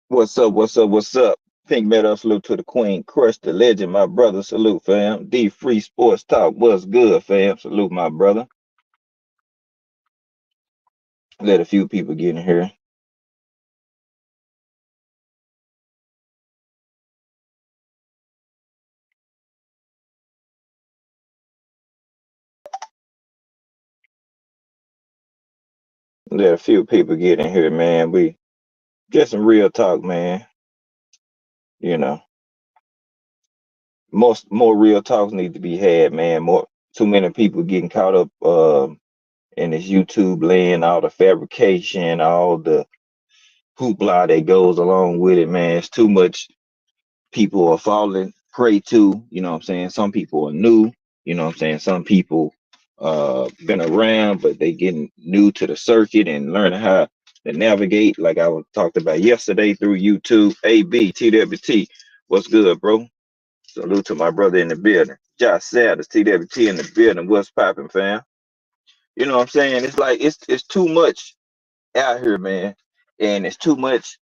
What's up? What's up? What's up? Pink metal salute to the queen. Crush the legend, my brother. Salute, fam. D Free Sports Talk. What's good, fam? Salute, my brother. Let a few people get in here. Let a few people get in here, man. We get some real talk, man. You know, most more real talks need to be had, man. More too many people getting caught up in this YouTube land, all the fabrication, all the hoopla that goes along with it, man. It's too much people are falling prey to, you know what I'm saying? Some people are new, you know what I'm saying? Some people been around, but they getting new to the circuit and learning how to navigate, like I was talked about yesterday through YouTube. AB, TWT, what's good, bro? Salute to my brother in the building. Josh Sanders, TWT in the building. What's popping, fam? You know what I'm saying? It's like it's too much out here, man. And it's too much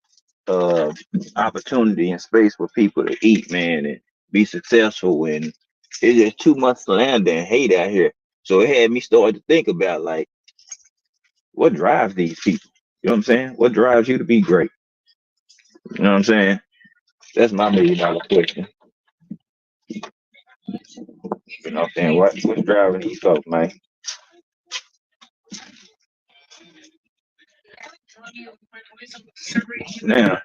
uh opportunity and space for people to eat, man, and be successful. And it's just too much slander and hate out here. So it had me start to think about like what drives these people. You know what I'm saying? What drives you to be great? You know what I'm saying? That's my $1 million question. You know what I'm saying? What's driving these folks, man? Now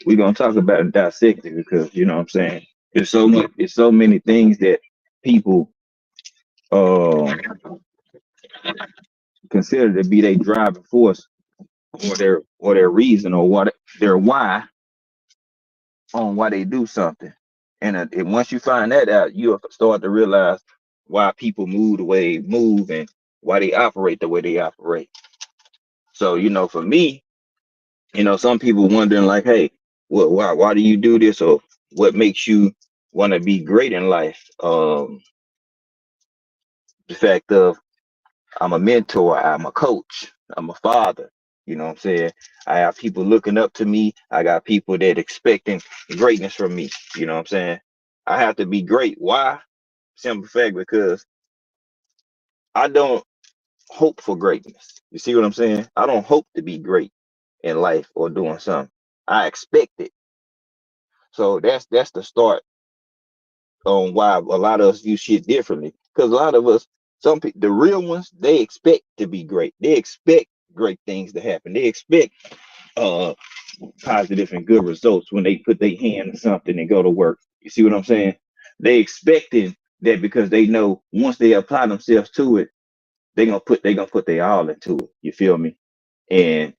we're gonna talk about and dissect it because you know what I'm saying. There's so many things that people uh consider to be their driving force or their reason or what their why on why they do something. And once you find that out, you'll start to realize why people move the way they move and why they operate the way they operate. So, for me, some people wondering like, hey, why do you do this, or what makes you want to be great in life? The fact of I'm a mentor, I'm a coach, I'm a father. You know what I'm saying? I have people looking up to me. I got people that expecting greatness from me. You know what I'm saying? I have to be great. Why? Simple fact, because I don't hope for greatness. You see what I'm saying? I don't hope to be great in life or doing something. I expect it. So that's the start on why a lot of us view shit differently. Because a lot of us, some people, the real ones, they expect to be great. They expect great things to happen. They expect uh positive and good results when they put their hand to something and go to work. You see what I'm saying? They expecting that because they know once they apply themselves to it, they gonna put their all into it. You feel me? And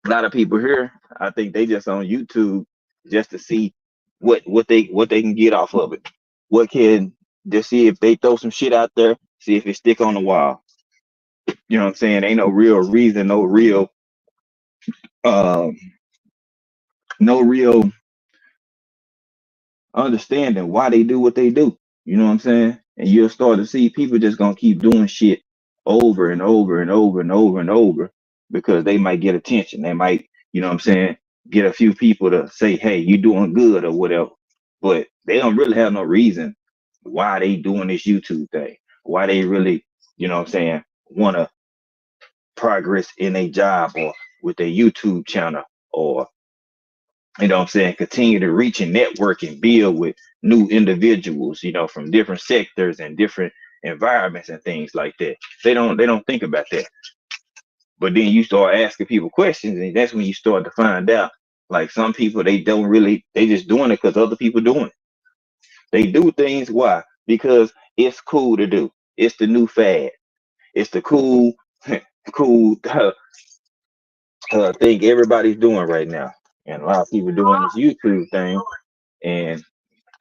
a lot of people here, I think they just on YouTube just to see what they can get off of it. What can just see if they throw some shit out there, see if it stick on the wall. You know what I'm saying? Ain't no real reason, um, no real understanding why they do what they do. You know what I'm saying? And you'll start to see people just gonna keep doing shit over and over and over and over and over because they might get attention. They might, what I'm saying, get a few people to say, hey, you doing good or whatever. But they don't really have no reason why they doing this YouTube thing. Why they really, what I'm saying, wanna progress in a job or with a YouTube channel or what I'm saying, continue to reach and network and build with new individuals, from different sectors and different environments and things like that. They don't think about that. But then you start asking people questions, and that's when you start to find out. Like some people, they just doing it because other people doing it. They do things why? Because it's cool to do. It's the new fad. It's the cool, cool thing everybody's doing right now. And a lot of people doing this YouTube thing, and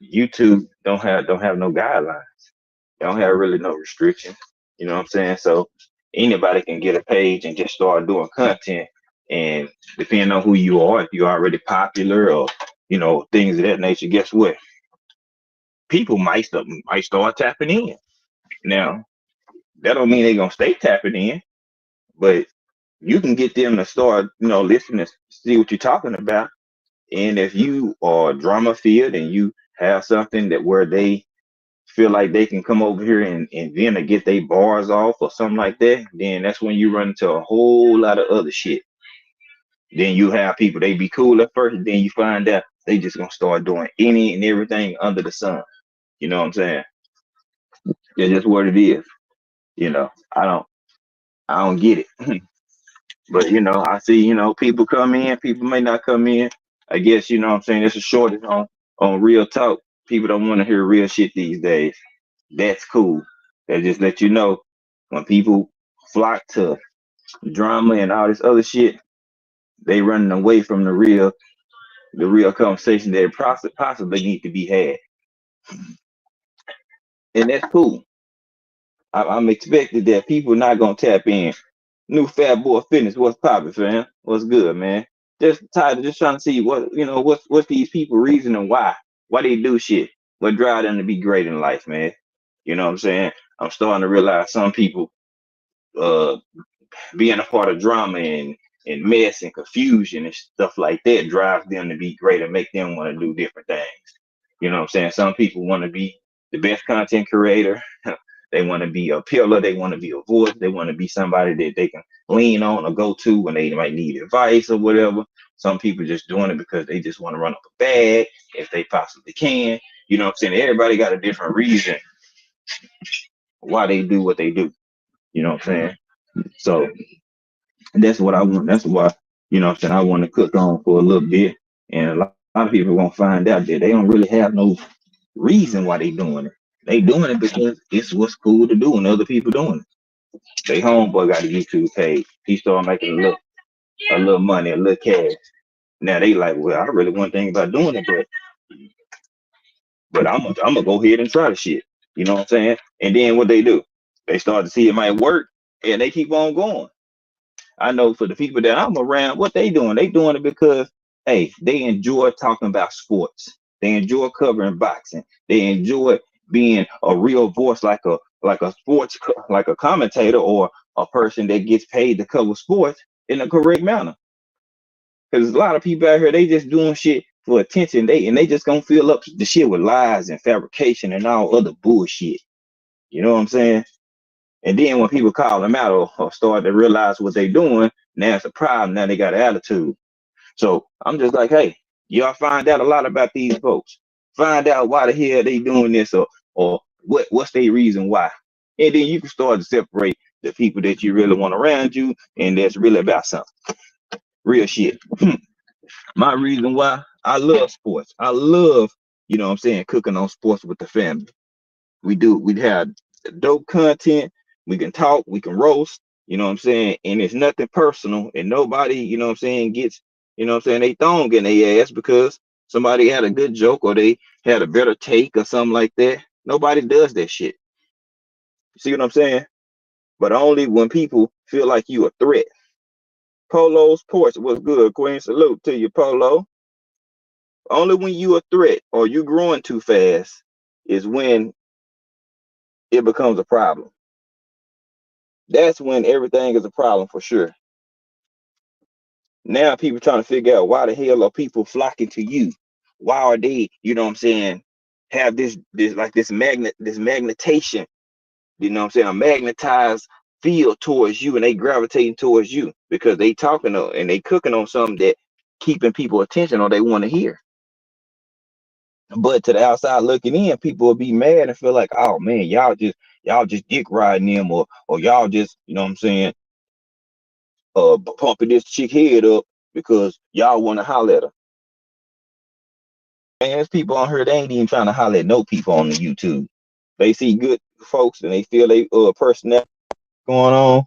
YouTube don't have no guidelines. They don't have really no restrictions. You know what I'm saying? So anybody can get a page and just start doing content. And depending on who you are, if you're already popular or things of that nature, guess what? People might start tapping in. Now that don't mean they're gonna stay tapping in, but You can get them to start, listening, see what you're talking about. And if you are drama field and you have something that where they feel like they can come over here and then to get their bars off or something like that, then that's when you run into a whole lot of other shit. Then you have people, they be cool at first, then you find out they just gonna start doing any and everything under the sun. You know what I'm saying? That's just what it is. You know, I don't get it. But I see, people come in, people may not come in. I guess, what I'm saying, it's a shortage on real talk. People don't want to hear real shit these days. That's cool. That just let you know when people flock to drama and all this other shit, they running away from the real conversation that possibly need to be had. And that's cool. I'm expecting that people not gonna tap in. New Fat Boy Fitness, what's poppin', fam? What's good, man? Just tired of just trying to see what's these people reason and why they do shit, what drive them to be great in life, man. You know what I'm saying? I'm starting to realize some people uh being a part of drama and mess and confusion and stuff like that drives them to be great and make them want to do different things. You know what I'm saying? Some people want to be the best content creator. They want to be a pillar. They want to be a voice. They want to be somebody that they can lean on or go to when they might need advice or whatever. Some people just doing it because they just want to run up a bag if they possibly can. You know what I'm saying? Everybody got a different reason why they do what they do. You know what I'm saying? So that's what I want. That's why, what I'm saying, I want to cook on for a little bit. And a lot of people gonna find out that they don't really have no reason why they doing it. They doing it because it's what's cool to do and other people doing it. They homeboy got a YouTube page. He started making a little money, a little cash. Now they like, well, I really want to think about doing it, but I'm gonna go ahead and try the shit. You know what I'm saying? And then what they do? They start to see it might work and they keep on going. I know for the people that I'm around, what they doing? They doing it because hey, they enjoy talking about sports. They enjoy covering boxing. They enjoy being a real voice, like a like a commentator or a person that gets paid to cover sports in a correct manner. Because a lot of people out here, they just doing shit for attention. They just gonna fill up the shit with lies and fabrication and all other bullshit. You know what I'm saying? And then when people call them out or start to realize what they're doing, now it's a problem. Now they got an attitude. So I'm just like, hey, y'all find out a lot about these folks. Find out why the hell they doing this or what's their reason why. And then you can start to separate the people that you really want around you and that's really about something. Real shit. My reason why I love sports. I love, what I'm saying, cooking on sports with the family. We have dope content. We can talk, we can roast, you know what I'm saying? And it's nothing personal and nobody, what I'm saying, gets, what I'm saying, they thong in their ass because somebody had a good joke or they had a better take or something like that. Nobody does that shit. See what I'm saying? But only when people feel like you a threat. Polo's Porch was good. Queen, salute to you, Polo. Only when you a threat or you growing too fast is when it becomes a problem. That's when everything is a problem for sure. Now people trying to figure out why the hell are people flocking to you? Why are they, you know what I'm saying, have this magnetation, you know what I'm saying, a magnetized field towards you and they gravitating towards you because they talking and they cooking on something that keeping people attention or they want to hear. But to the outside looking in, people will be mad and feel like, oh man, y'all just dick riding them or y'all just, you know what I'm saying, pumping this chick head up because y'all want to holler at her. Man, there's people on here, they ain't even trying to holler at no people on the YouTube. They see good folks and they feel they personality going on.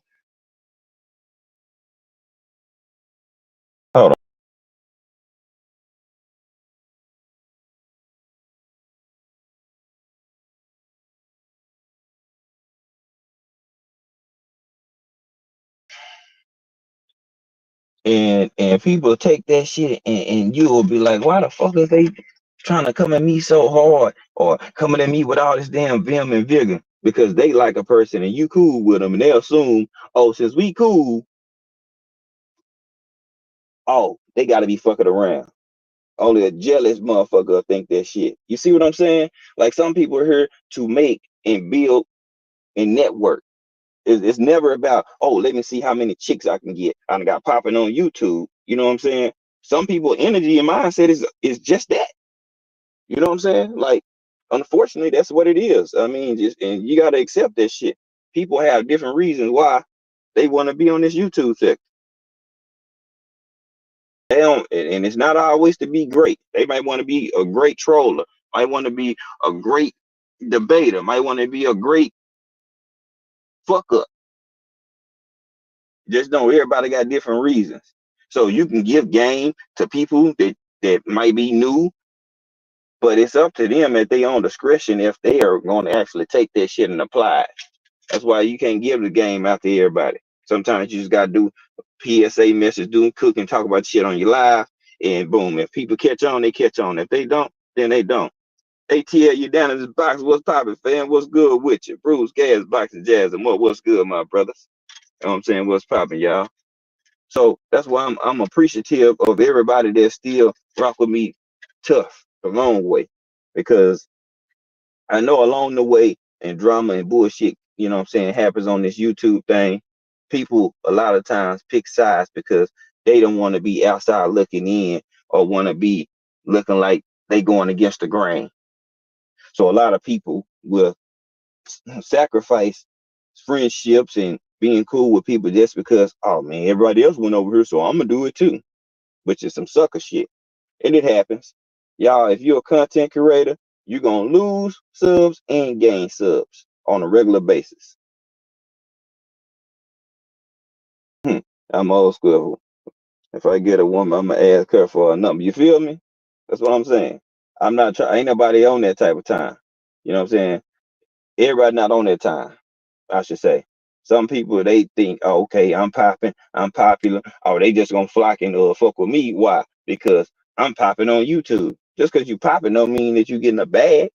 Hold on. And people take that shit and you will be like, why the fuck is they trying to come at me so hard or coming at me with all this damn vim and vigor? Because they like a person and you cool with them and they assume, oh, since we cool, oh, they got to be fucking around. Only a jealous motherfucker think that shit. You see what I'm saying? Like some people are here to make and build and network. It's never about, oh, let me see how many chicks I can get. I got popping on YouTube. You know what I'm saying? Some people energy and mindset is just that. You know what I'm saying? Like, unfortunately, that's what it is. I mean, just and you gotta accept that shit. People have different reasons why they want to be on this YouTube sector. They don't, and it's not always to be great. They might want to be a great troller, might want to be a great debater, might want to be a great fuck up. Just know everybody got different reasons. So you can give game to people that might be new, but it's up to them at their own discretion if they are going to actually take that shit and apply it. That's why you can't give the game out to everybody. Sometimes you just gotta do a PSA message, do cooking, talk about shit on your live, and boom. If people catch on, they catch on. If they don't, then they don't. ATL, you down in this box. What's poppin', fam? What's good with you? Bruce, Gas, Box, and Jazz, and more. What's good, my brothers? You know what I'm saying? What's poppin', y'all? So that's why I'm appreciative of everybody that still rock with me tough the long way. Because I know along the way and drama and bullshit, you know what I'm saying, happens on this YouTube thing. People a lot of times pick sides because they don't want to be outside looking in or want to be looking like they going against the grain. So a lot of people will sacrifice friendships and being cool with people just because, oh man, everybody else went over here, so I'm gonna do it too, which is some sucker shit. And it happens. Y'all, if you're a content creator, you're gonna lose subs and gain subs on a regular basis. I'm old school. If I get a woman, I'm gonna ask her for a number. You feel me? That's what I'm saying. I'm not trying, ain't nobody on that type of time. You know what I'm saying? Everybody not on that time, I should say. Some people they think, oh, okay, I'm popping, I'm popular. Oh, they just gonna flock and fuck with me. Why? Because I'm popping on YouTube. Just because you popping don't mean that you getting a bag.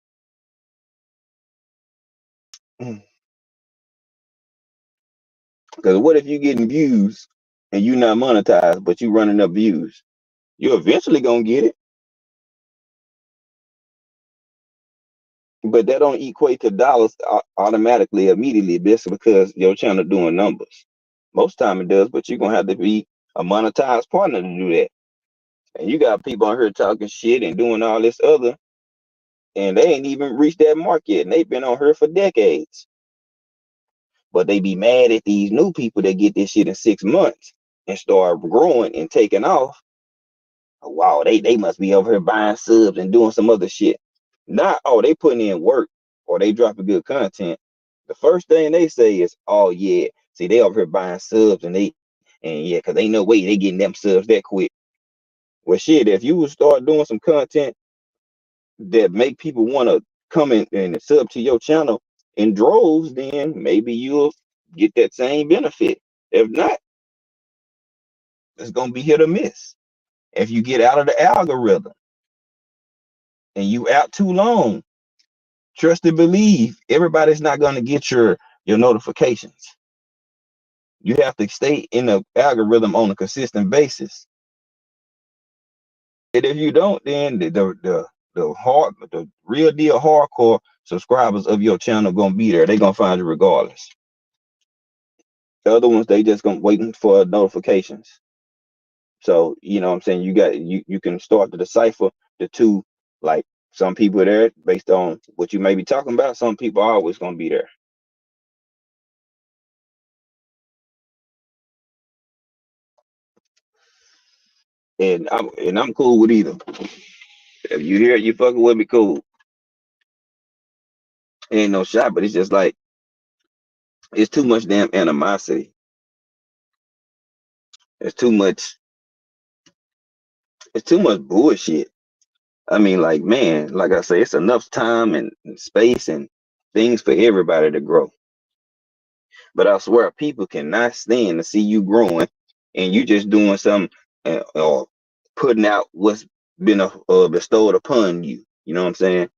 Because what if you getting views and you not monetized, but you running up views? You eventually gonna get it, but that don't equate to dollars automatically immediately, just because your channel doing numbers. Most time it does, but you're gonna have to be a monetized partner to do that. And you got people on here talking shit and doing all this other, and they ain't even reached that mark yet, and they've been on here for decades. But they be mad at these new people that get this shit in 6 months and start growing and taking off. Wow, they must be over here buying subs and doing some other shit. Not, oh, they putting in work or they dropping good content. The first thing they say is, oh yeah, see they over here buying subs and yeah, cause ain't no way they getting them subs that quick. Well shit, if you would start doing some content that make people want to come in and sub to your channel in droves, then maybe you'll get that same benefit. If not, it's gonna be hit or miss. If you get out of the algorithm and you out too long, trust and believe everybody's not going to get your notifications. You have to stay in the algorithm on a consistent basis. And if you don't, then the real deal hardcore subscribers of your channel gonna be there. They're gonna find you regardless. The other ones they just gonna waiting for notifications. So you know what I'm saying, you can start to decipher the two. Like some people are there based on what you may be talking about. Some people are always gonna be there. And I'm cool with either. If you hear it, you fucking with me, cool. Ain't no shot, but it's just like it's too much damn animosity. It's too much. It's too much bullshit. I mean, like man, like I say, it's enough time and space and things for everybody to grow. But I swear, people cannot stand to see you growing, and you just doing something or putting out what's been bestowed upon you. You know what I'm saying?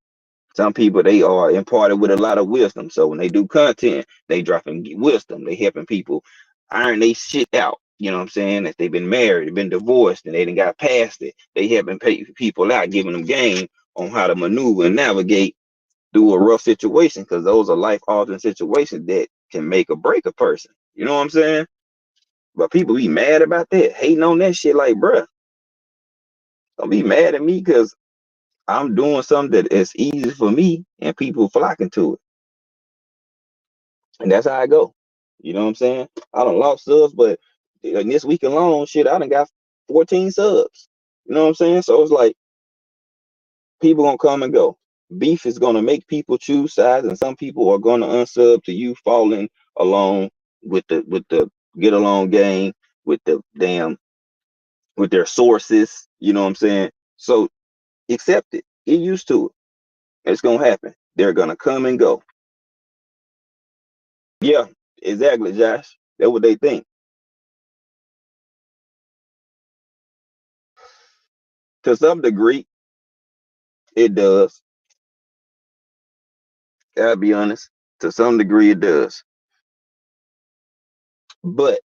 Some people they are imparted with a lot of wisdom. So when they do content, they dropping wisdom. They helping people iron they shit out. You know what I'm saying? If they've been married, they've been divorced, and they didn't got past it, they have been paying people out, giving them game on how to maneuver and navigate through a rough situation, because those are life altering situations that can make or break a person. You know what I'm saying? But people be mad about that, hating on that shit. Like, bruh, don't be mad at me because I'm doing something that is easy for me and people flocking to it. And that's how I go. You know what I'm saying? I done lost subs, but in this week alone, shit, I done got 14 subs. You know what I'm saying? So it's like people gonna come and go. Beef is gonna make people choose sides, and some people are gonna unsub to you falling along with the get along game with the damn with their sources. You know what I'm saying? So accept it. Get used to it. It's gonna happen. They're gonna come and go. Yeah, exactly, Josh. That's what they think. To some degree, it does. I'll be honest. To some degree, it does. But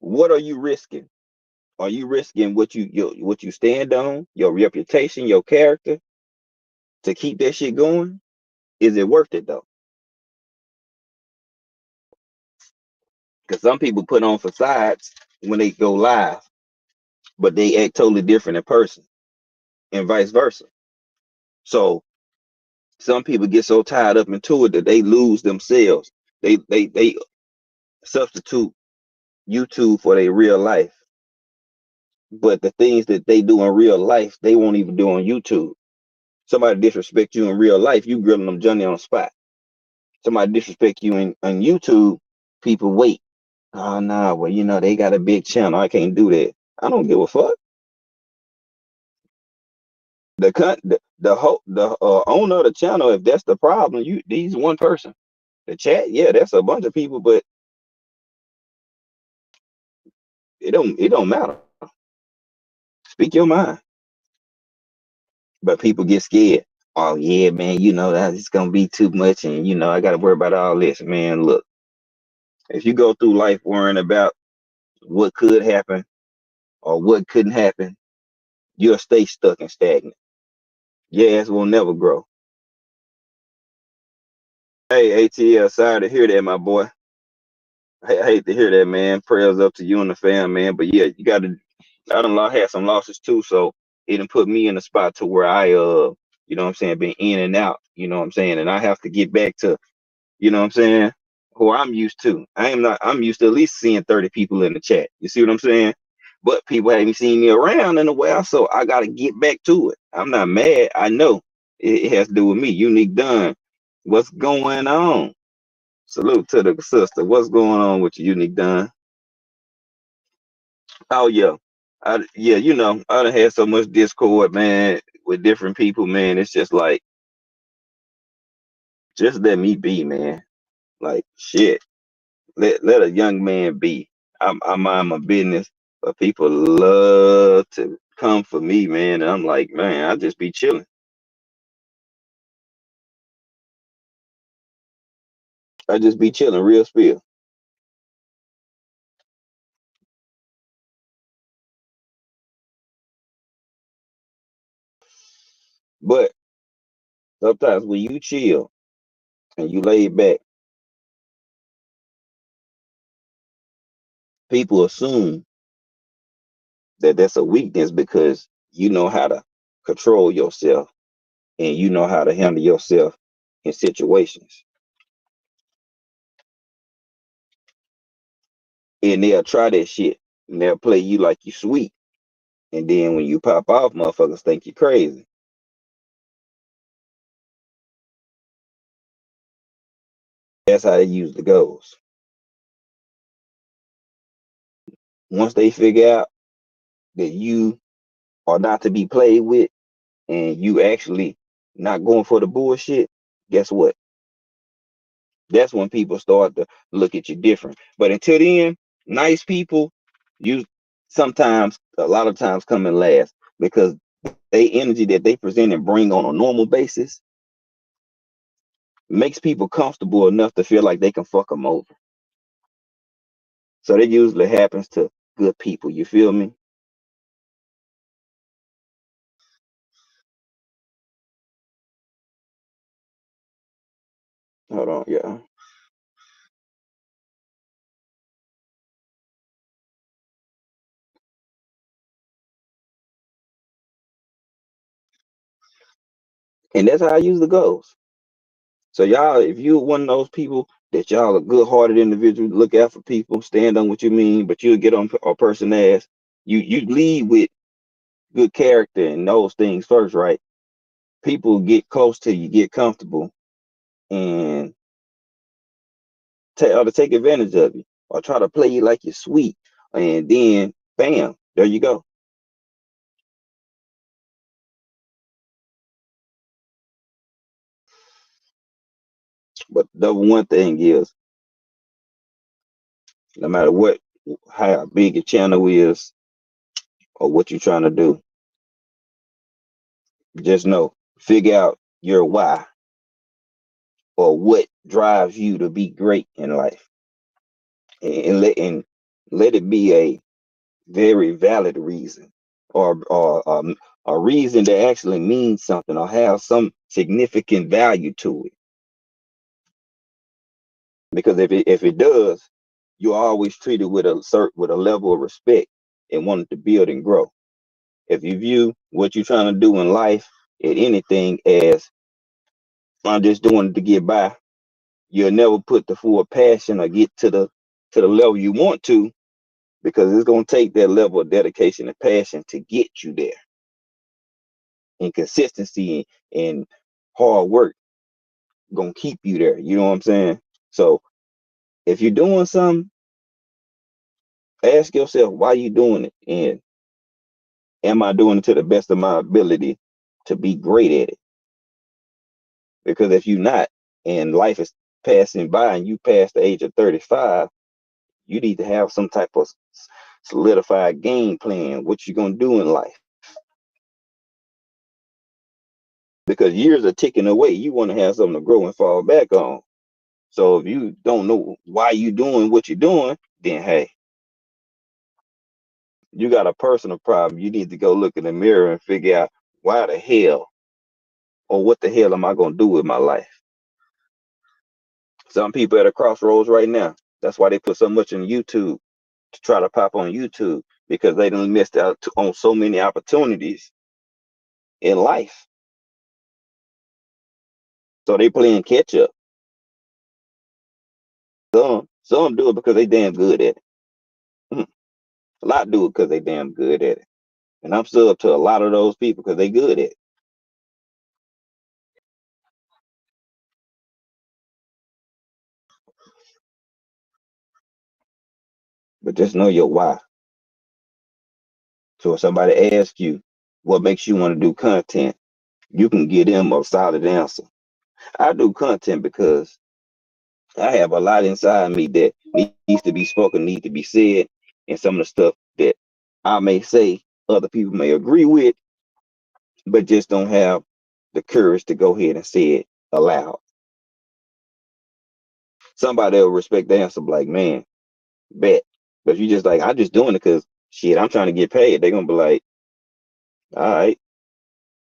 what are you risking? Are you risking what you stand on, your reputation, your character, to keep that shit going? Is it worth it though? Because some people put on facades when they go live, but they act totally different in person, and vice versa. So some people get so tied up into it that they lose themselves. They substitute YouTube for their real life. But the things that they do in real life, they won't even do on YouTube. Somebody disrespect you in real life, you grilling them Johnny on the spot. Somebody disrespect you on YouTube, people wait. Oh no, well, they got a big channel. I can't do that. I don't give a fuck. The owner of the channel, if that's the problem, he's one person. The chat, yeah, that's a bunch of people, but it don't matter. Speak your mind. But people get scared. Oh yeah, man, that it's gonna be too much, and I gotta worry about all this. Man, look, if you go through life worrying about what could happen or what couldn't happen, you'll stay stuck and stagnant. Your ass will never grow. Hey, ATL, sorry to hear that, my boy. I hate to hear that, man. Prayers up to you and the fam, man. But yeah, you gotta I done had some losses too, so it done put me in a spot to where what I'm saying, been in and out, what I'm saying, and I have to get back to, what I'm saying, who I'm used to. I'm used to at least seeing 30 people in the chat. You see what I'm saying? But people haven't seen me around in a while, so I gotta get back to it. I'm not mad. I know it has to do with me. Unique Dunn. What's going on? Salute to the sister. What's going on with you, Unique Dunn? Oh yeah. Yeah, I done had so much discord, man, with different people, man. It's just like, just let me be, man. Like shit. Let a young man be. I mind my business, but people love to come for me, man. And I'm like, man, I just be chilling. I just be chilling, real spill. But sometimes when you chill and you lay back, people assume that that's a weakness because you know how to control yourself and you know how to handle yourself in situations. And they'll try that shit and they'll play you like you sweet. And then when you pop off, motherfuckers think you crazy. That's how it usually goes. Once they figure out that you are not to be played with and you actually not going for the bullshit, guess what? That's when people start to look at you different. But until then, nice people, you sometimes, a lot of times, come in last because they energy that they present and bring on a normal basis makes people comfortable enough to feel like they can fuck them over. So that usually happens to good people. You feel me? Hold on, yeah. And that's how it usually goes. So y'all, if you're one of those people that y'all a good-hearted individual, look out for people, stand on what you mean, but you'll get on a person ass. You lead with good character and those things first, right? People get close to you, get comfortable, and or to take advantage of you, or try to play you like you're sweet, and then bam, there you go. But the one thing is, no matter what, how big your channel is, or what you're trying to do, just know, figure out your why or what drives you to be great in life, and let it be a very valid reason, or a reason that actually means something or have some significant value to it. Because if it does, you're always treated with a level of respect and wanting to build and grow. If you view what you're trying to do in life at anything as I'm just doing it to get by, you'll never put the full passion or get to the level you want to, because it's gonna take that level of dedication and passion to get you there. And consistency and hard work gonna keep you there. You know what I'm saying? So if you're doing something, ask yourself why you doing it, and am I doing it to the best of my ability to be great at it? Because if you're not, and life is passing by and you pass the age of 35, you need to have some type of solidified game plan, what you're gonna do in life. Because years are ticking away. You want to have something to grow and fall back on. So if you don't know why you doing what you're doing, then hey, you got a personal problem. You need to go look in the mirror and figure out why the hell, or what the hell am I gonna do with my life? Some people at a crossroads right now. That's why they put so much in YouTube, to try to pop on YouTube, because they done missed out on so many opportunities in life. So they playing catch up. Some do it because they damn good at it. Mhm. A lot do it because they damn good at it. And I'm sub to a lot of those people because they good at it. But just know your why. So if somebody asks you what makes you want to do content, you can give them a solid answer. I do content because I have a lot inside me that needs to be spoken, need to be said, and some of the stuff that I may say other people may agree with, but just don't have the courage to go ahead and say it aloud. Somebody will respect the answer, like, man, bet. But if you just like, I'm just doing it because shit, I'm trying to get paid, they're gonna be like, all right,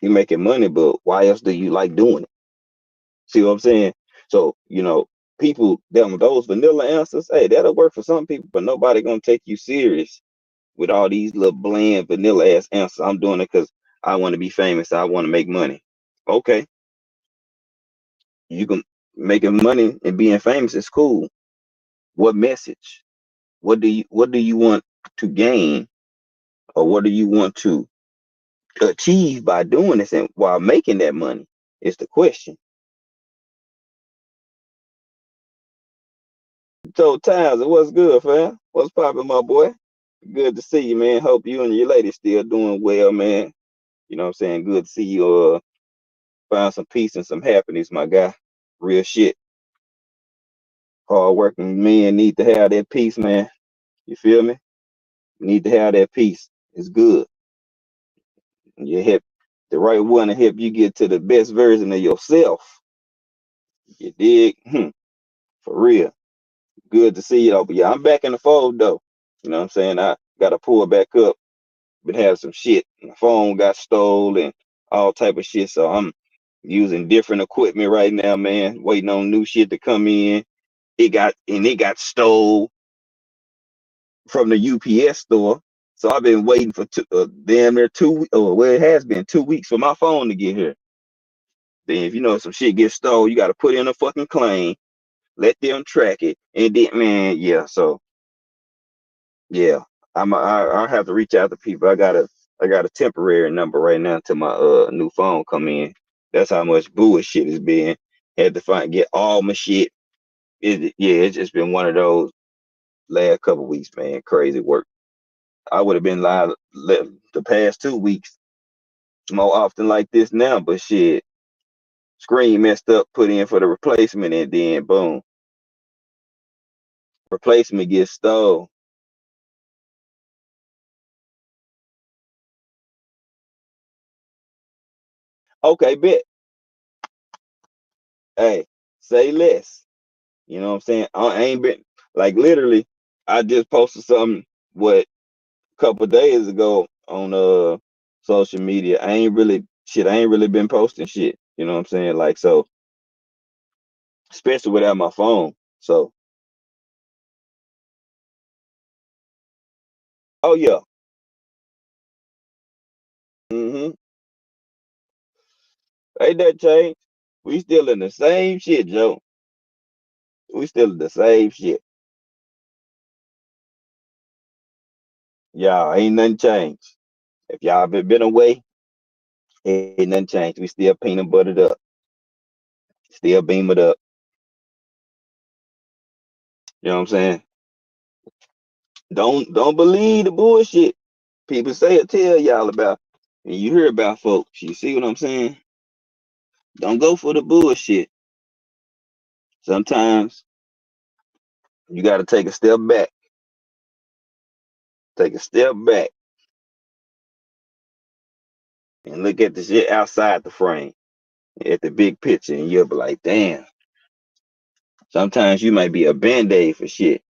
you making money, but why else do you like doing it? See what I'm saying? So, people, them those vanilla answers, hey, that'll work for some people, but nobody gonna take you serious with all these little bland vanilla ass answers. I'm doing it because I want to be famous. I want to make money. Okay, you can making money and being famous is cool. What message? What do you want to gain, or what do you want to achieve by doing this and while making that money? Is the question. So Times, what's good, fam? What's popping, my boy? Good to see you, man. Hope you and your lady still doing well, man. You know what I'm saying? Good to see you find some peace and some happiness, my guy. Real shit. Hard working men need to have that peace, man. You feel me? Need to have that peace. It's good. You help the right one to help you get to the best version of yourself. You dig? For real. Good to see you though. But yeah, I'm back in the fold though. You know what I'm saying? I gotta pull back up. Been having some shit. My phone got stolen, all type of shit. So I'm using different equipment right now, man. Waiting on new shit to come in. It got stole from the UPS store. So I've been waiting for damn near 2 weeks. Oh, well, it has been 2 weeks for my phone to get here. Then if you know some shit gets stole, you got to put in a fucking claim, let them track it, and then man, yeah. So yeah, I have to reach out to people. I got a temporary number right now till my new phone come in. That's how much bullshit it's been. Had to get all my shit. Yeah, it's just been one of those last couple weeks, man. Crazy work. I would have been live the past 2 weeks more often like this now, but shit, screen messed up, put in for the replacement, and then boom, replacement gets stole. Okay, bet. Hey, say less. You know what I'm saying? I ain't been like literally. I just posted something what a couple days ago on social media. I ain't really shit. I ain't really been posting shit. You know what I'm saying? Like so, especially without my phone. So, oh yeah. Mm-hmm. Ain't that changed? We still in the same shit, Joe. We still in the same shit. Y'all ain't nothing changed. If y'all been away, ain't nothing changed. We still peanut buttered up, still beamed up. You know what I'm saying? Don't believe the bullshit people say or tell y'all about. And you hear about folks. You see what I'm saying? Don't go for the bullshit. Sometimes you got to take a step back. Take a step back and look at the shit outside the frame, at the big picture, and you'll be like, damn. Sometimes you might be a band-aid for shit.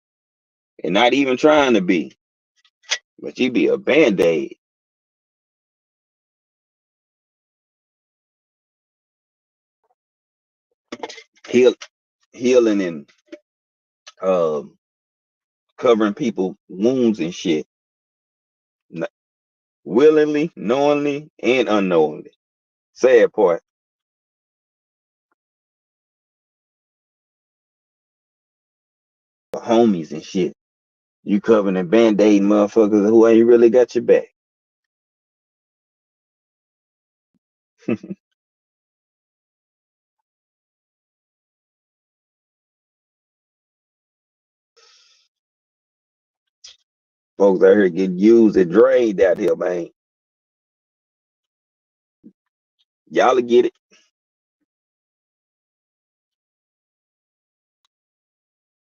And not even trying to be, but you be a band-aid. Heal, healing and um covering people wounds and shit. Willingly, knowingly, and unknowingly. Sad part. Homies and shit. You covering and band-aid motherfuckers who ain't really got your back. Folks out here get used and drained out here, man. Y'all will get it.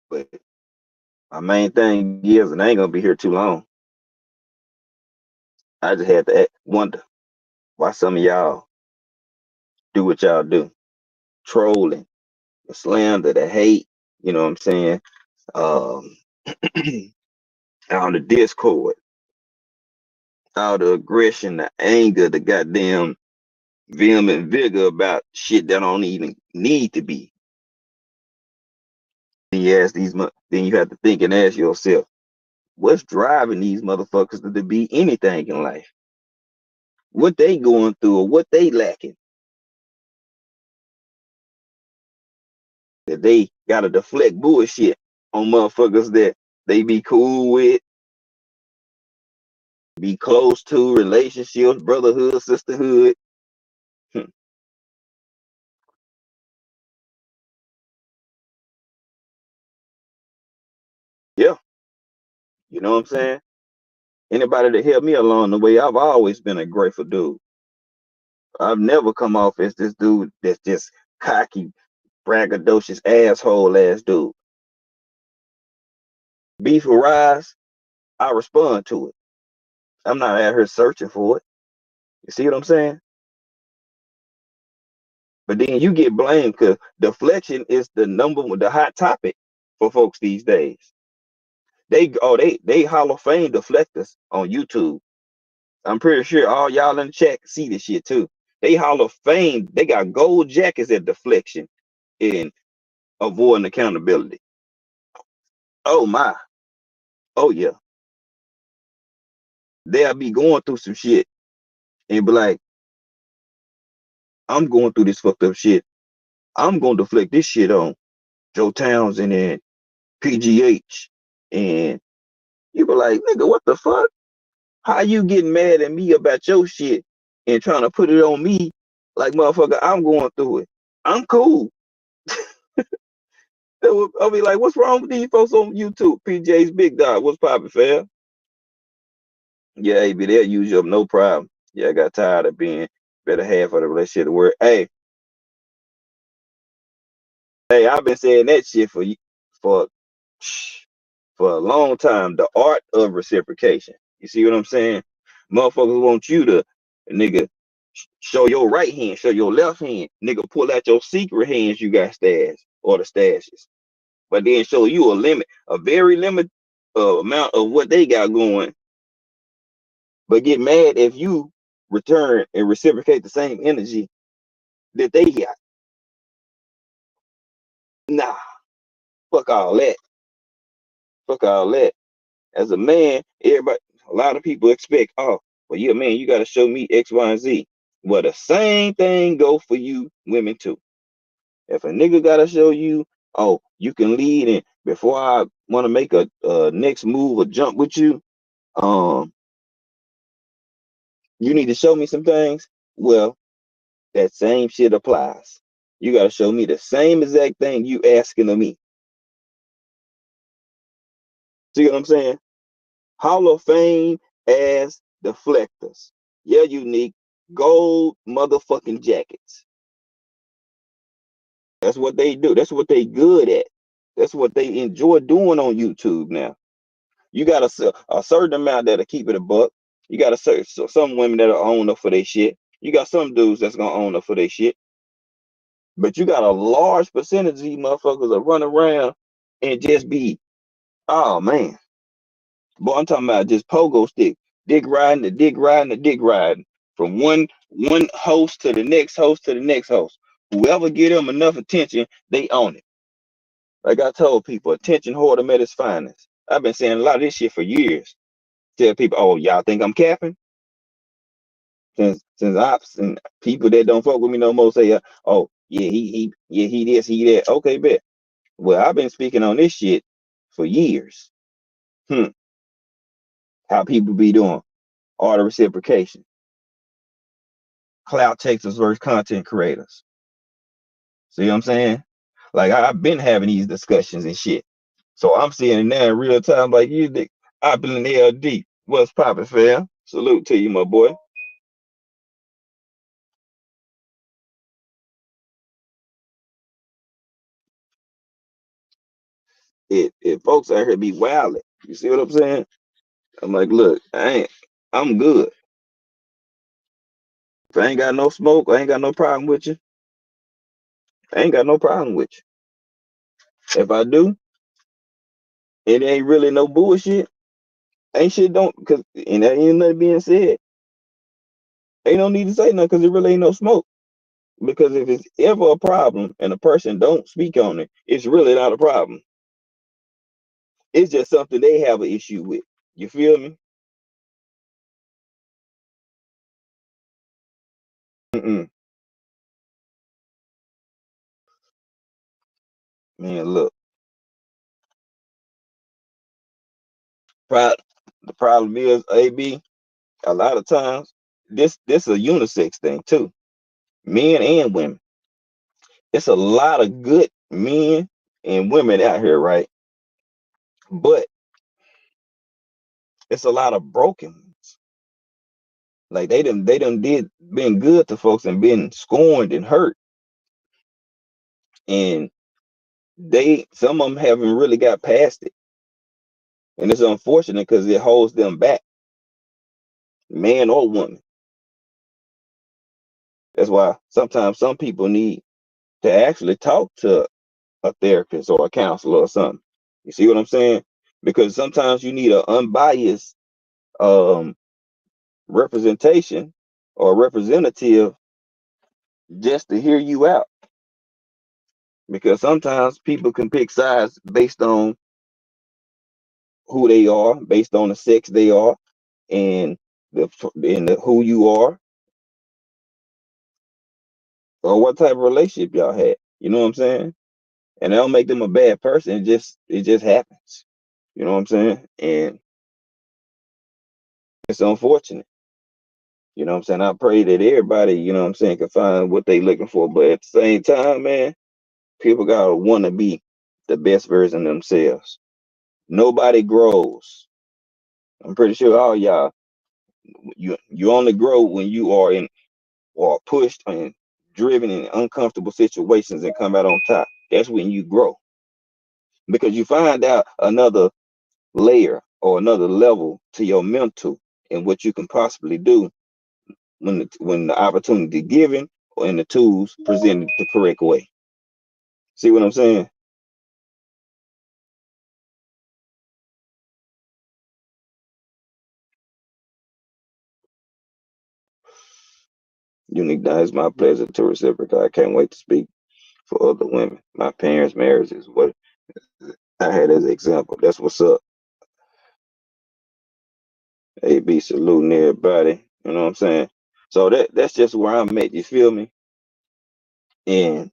But my main thing is, and I ain't gonna be here too long. I just had to wonder why some of y'all do what y'all do. Trolling, the slander, the hate, you know what I'm saying? Um on the Discord, all the aggression, the anger, the goddamn vehement vigor about shit that don't even need to be. Then you ask then you have to think and ask yourself, what's driving these motherfuckers to be anything in life? What they going through or what they lacking that they gotta deflect bullshit on motherfuckers that they be cool with, be close to, relationships, brotherhood, sisterhood. Hmm. Yeah, you know what I'm saying? Anybody that helped me along the way, I've always been a grateful dude. I've never come off as this dude that's just cocky, braggadocious, asshole ass dude. Beef arise, I respond to it. I'm not out here searching for it. You see what I'm saying? But then you get blamed because deflection is the number one, the hot topic. for folks these days. They Hall of Fame deflectors on YouTube. I'm pretty sure all y'all in the chat see this shit too. They Hall of Fame. They got gold jackets at deflection and avoiding accountability. Oh my. Oh yeah. They'll be going through some shit and be like, I'm going through this fucked up shit. I'm gonna deflect this shit on Joe Townsend and PGH. And you be like, nigga, what the fuck? How you getting mad at me about your shit and trying to put it on me like motherfucker, I'm going through it. I'm cool. I'll be like, what's wrong with these folks on YouTube? PJ's Big Dog, what's poppin', fam? Yeah, AB, they'll use you up, no problem. Yeah, I got tired of being better half of the relationship to work. Hey, I've been saying that shit for for a long time. The art of reciprocation. You see what I'm saying? Motherfuckers want you to, nigga, show your right hand, show your left hand, nigga, pull out your secret hands you got stashed or the stashes, but then show you a very limited amount of what they got going, but get mad if you return and reciprocate the same energy that they got. Nah, fuck all that. Fuck all that. As a man, a lot of people expect, oh, well, you're a man, you got to show me X, Y, and Z. Well, the same thing go for you women too. If a nigga got to show you, oh, you can lead, and before I want to make a next move or jump with you, um, you need to show me some things. Well, that same shit applies. You got to show me the same exact thing you asking of me. See what I'm saying? Hall of Fame as deflectors. Yeah, unique gold motherfucking jackets. That's what they do. That's what they good at. That's what they enjoy doing on YouTube now. You got a certain amount that'll keep it a buck. You got some women that'll own up for their shit. You got some dudes that's gonna own up for their shit. But you got a large percentage of these motherfuckers that run around and just be, oh man. Boy, I'm talking about just pogo stick, dick riding, the dick riding, the dick riding. From one host to the next host to the next host. Whoever get them enough attention, they own it. Like I told people, attention whore at its finest. I've been saying a lot of this shit for years. Tell people, oh, y'all think I'm capping? Since I've seen people that don't fuck with me no more say, oh, yeah, he this, he that. Okay, bet. Well, I've been speaking on this shit for years. How people be doing art of reciprocation. Cloud chasers versus content creators. See what I'm saying? Like I've been having these discussions and shit. So I'm seeing it now in real time. Like you, I've been in LD. What's poppin', fam? Salute to you, my boy. It folks out here be wildin'. You see what I'm saying? I'm like, look, I'm good. If I ain't got no smoke, I ain't got no problem with you. I ain't got no problem with you. If I do, it ain't really no bullshit. Ain't shit don't cause and that ain't nothing being said. Ain't no need to say nothing because it really ain't no smoke. Because if it's ever a problem and a person don't speak on it, it's really not a problem. It's just something they have an issue with. You feel me? Mm-mm. Man, look, pro- the problem is, AB, a lot of times, this a unisex thing too. Men and women. It's a lot of good men and women out here, right? But it's a lot of broken ones. Like they done did been good to folks and been scorned and hurt. And some of them haven't really got past it. And it's unfortunate because it holds them back, man or woman. That's why sometimes some people need to actually talk to a therapist or a counselor or something. You see what I'm saying? Because sometimes you need an unbiased um representation or representative just to hear you out. Because sometimes people can pick sides based on who they are, based on the sex they are, and the who you are, or what type of relationship y'all had. You know what I'm saying? And that don't make them a bad person. It just happens. You know what I'm saying? And it's unfortunate. You know what I'm saying? I pray that everybody, you know what I'm saying, can find what they looking for. But at the same time, man, people gotta want to be the best version of themselves. Nobody grows. I'm pretty sure all y'all, you only grow when you are in or pushed and driven in uncomfortable situations and come out on top. That's when you grow because you find out another layer or another level to your mental and what you can possibly do when the opportunity given and the tools presented the correct way. See what I'm saying? Unique. That is my pleasure to reciprocate. I can't wait to speak for other women. My parents' marriage is what I had as an example. That's what's up. AB saluting everybody. You know what I'm saying? So that's just where I'm at. You feel me? And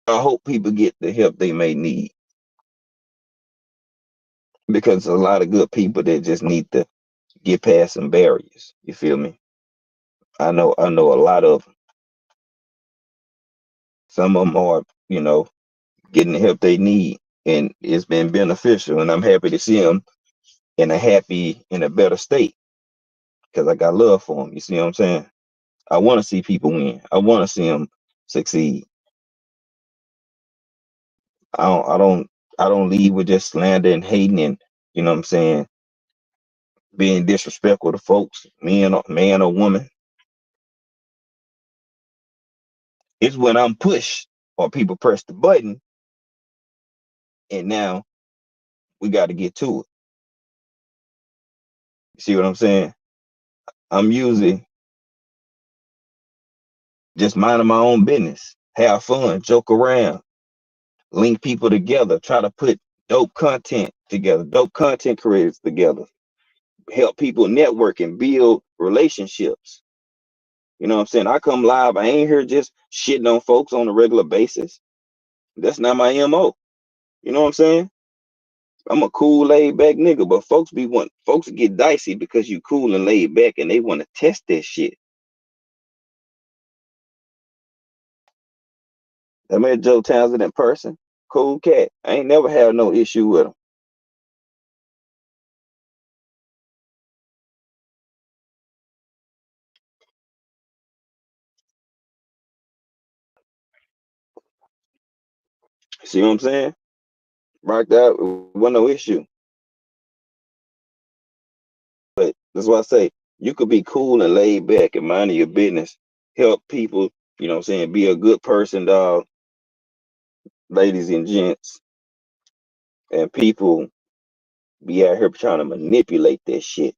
I hope people get the help they may need because a lot of good people that just need to get past some barriers. You feel me? I know a lot of them. Some of them are, getting the help they need, and it's been beneficial. And I'm happy to see them in a better state because I got love for them. You see what I'm saying? I want to see people win. I want to see them succeed. I don't, I don't, I don't leave with just slander and hating and you know what I'm saying, being disrespectful to folks, man or woman. It's when I'm pushed or people press the button, and now we got to get to it. You see what I'm saying? I'm usually just minding my own business, have fun, joke around, link people together, try to put dope content together, dope content creators together, help people network and build relationships. You know what I'm saying? I come live, I ain't here just shitting on folks on a regular basis. That's not my MO. You know what I'm saying? I'm a cool, laid back nigga, but folks get dicey because you cool and laid back and they want to test that shit. I met Joe Townsend in person. Cool cat. I ain't never had no issue with him. See what I'm saying? Rocked out, wasn't no issue. But that's why I say you could be cool and laid back and mind your business, help people, you know what I'm saying, be a good person, dog, ladies and gents, and people be out here trying to manipulate that shit.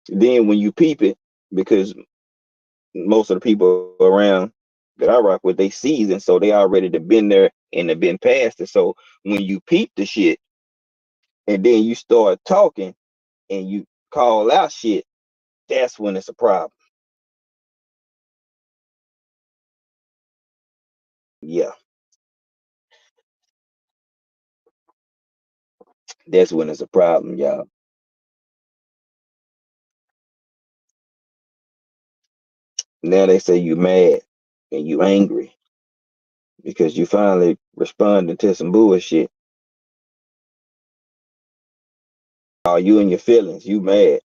Then when you peep it, because most of the people around that I rock with, they seasoned, so they already have been there and have been past it. So when you peep the shit and then you start talking and you call out shit, that's when it's a problem. Yeah, that's when it's a problem, y'all. Now they say you mad and you angry because you finally responded to some bullshit. Oh, you in your feelings, you mad.